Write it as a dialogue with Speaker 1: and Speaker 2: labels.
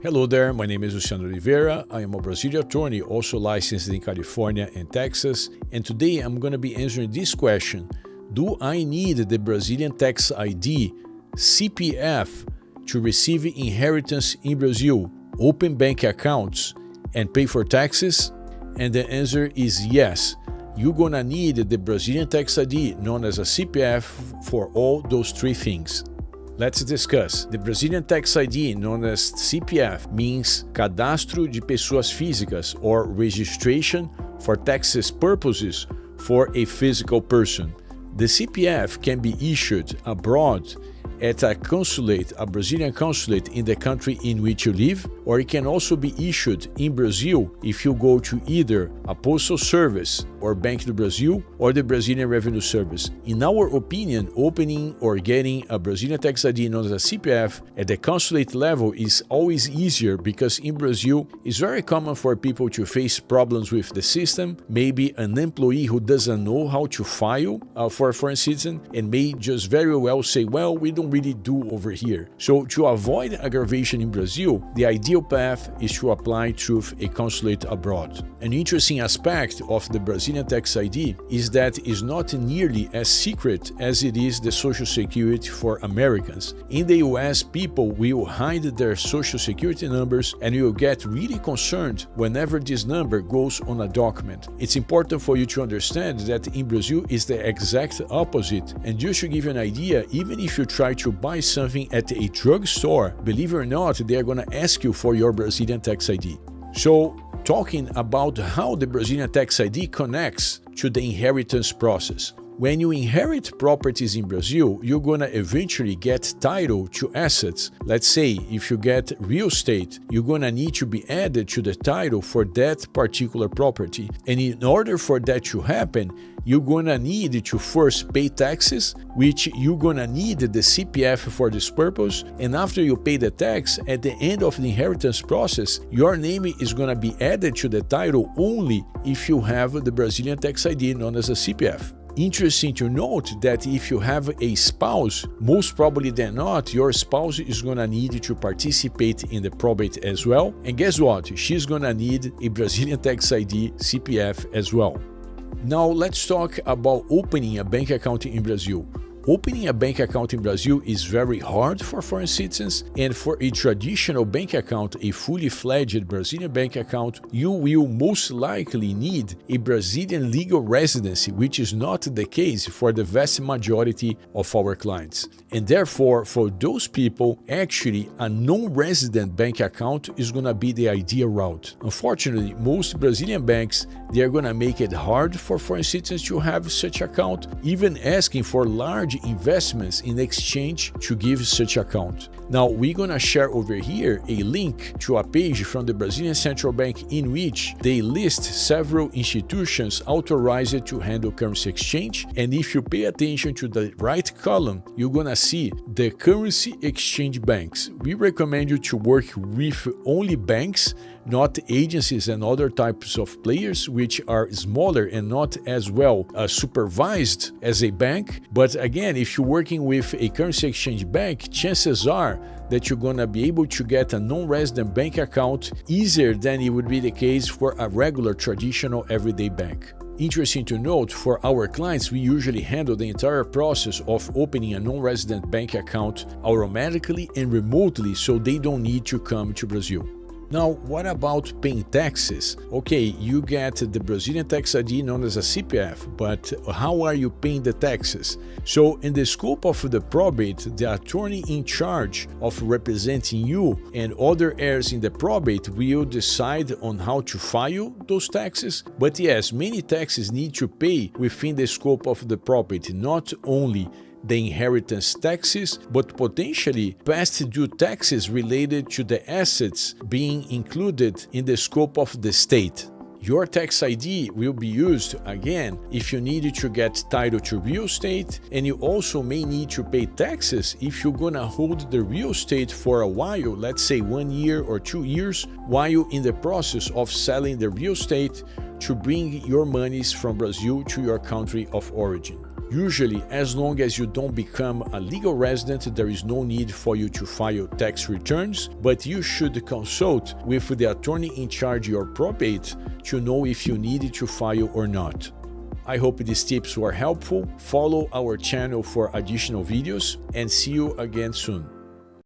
Speaker 1: Hello there, my name is Luciano Oliveira. I am a Brazilian attorney, also licensed in California and Texas. And today I'm going to be answering this question. Do I need the Brazilian tax ID, CPF, to receive inheritance in Brazil, open bank accounts, and pay for taxes? And the answer is yes. You're going to need the Brazilian tax ID, known as a CPF, for all those three things. Let's discuss. The Brazilian tax ID, known as CPF, means Cadastro de Pessoas Físicas, or registration for taxes purposes for a physical person. The CPF can be issued abroad at a consulate, a Brazilian consulate in the country in which you live, or it can also be issued in Brazil if you go to either a postal service or Banco do Brasil or the Brazilian Revenue Service. In our opinion, opening or getting a Brazilian tax ID known as a CPF at the consulate level is always easier because in Brazil, it's very common for people to face problems with the system, maybe an employee who doesn't know how to file for a foreign citizen and may just very well say, well, we don't really do over here. So to avoid aggravation in Brazil, the ideal path is to apply through a consulate abroad. An interesting aspect of the Brazilian tax ID is that it's not nearly as secret as it is the Social Security for Americans. In the US, people will hide their Social Security numbers and will get really concerned whenever this number goes on a document. It's important for you to understand that in Brazil is the exact opposite. And just to give you an idea, even if you try to buy something at a drugstore, believe it or not, they are going to ask you for your Brazilian tax ID. So, talking about how the Brazilian tax ID connects to the inheritance process. When you inherit properties in Brazil, you're going to eventually get title to assets. Let's say if you get real estate, you're going to need to be added to the title for that particular property. And in order for that to happen, you're going to need to first pay taxes, which you're going to need the CPF for this purpose. And after you pay the tax, at the end of the inheritance process, your name is going to be added to the title only if you have the Brazilian tax ID known as a CPF. Interesting to note that if you have a spouse, most probably than not, your spouse is going to need to participate in the probate as well. And guess what? She's going to need a Brazilian tax ID CPF as well. Now let's talk about opening a bank account in Brazil. Opening a bank account in Brazil is very hard for foreign citizens, and for a traditional bank account, a fully fledged Brazilian bank account, you will most likely need a Brazilian legal residency, which is not the case for the vast majority of our clients. And therefore, for those people, actually a non-resident bank account is going to be the ideal route. Unfortunately, most Brazilian banks, they are going to make it hard for foreign citizens to have such account, even asking for large investments in exchange to give such account. Now, we're going to share over here a link to a page from the Brazilian Central Bank in which they list several institutions authorized to handle currency exchange. And if you pay attention to the right column, you're going to see the currency exchange banks. We recommend you to work with only banks, not agencies and other types of players which are smaller and not as well supervised as a bank. But again, if you're working with a currency exchange bank, chances are that you're going to be able to get a non-resident bank account easier than it would be the case for a regular traditional everyday bank. Interesting to note, for our clients, we usually handle the entire process of opening a non-resident bank account automatically and remotely, so they don't need to come to Brazil. Now, what about paying taxes? Okay, you get the Brazilian tax ID known as a CPF, but how are you paying the taxes? So, in the scope of the probate, the attorney in charge of representing you and other heirs in the probate will decide on how to file those taxes. But yes, many taxes need to pay within the scope of the probate, not only the inheritance taxes, but potentially past due taxes related to the assets being included in the scope of the state. Your tax ID will be used, again, if you need to get title to real estate, and you also may need to pay taxes if you're gonna hold the real estate for a while, let's say 1 year or 2 years, while in the process of selling the real estate to bring your monies from Brazil to your country of origin. Usually, as long as you don't become a legal resident, there is no need for you to file tax returns, but you should consult with the attorney in charge of your probate to know if you need to file or not. I hope these tips were helpful. Follow our channel for additional videos and see you again soon.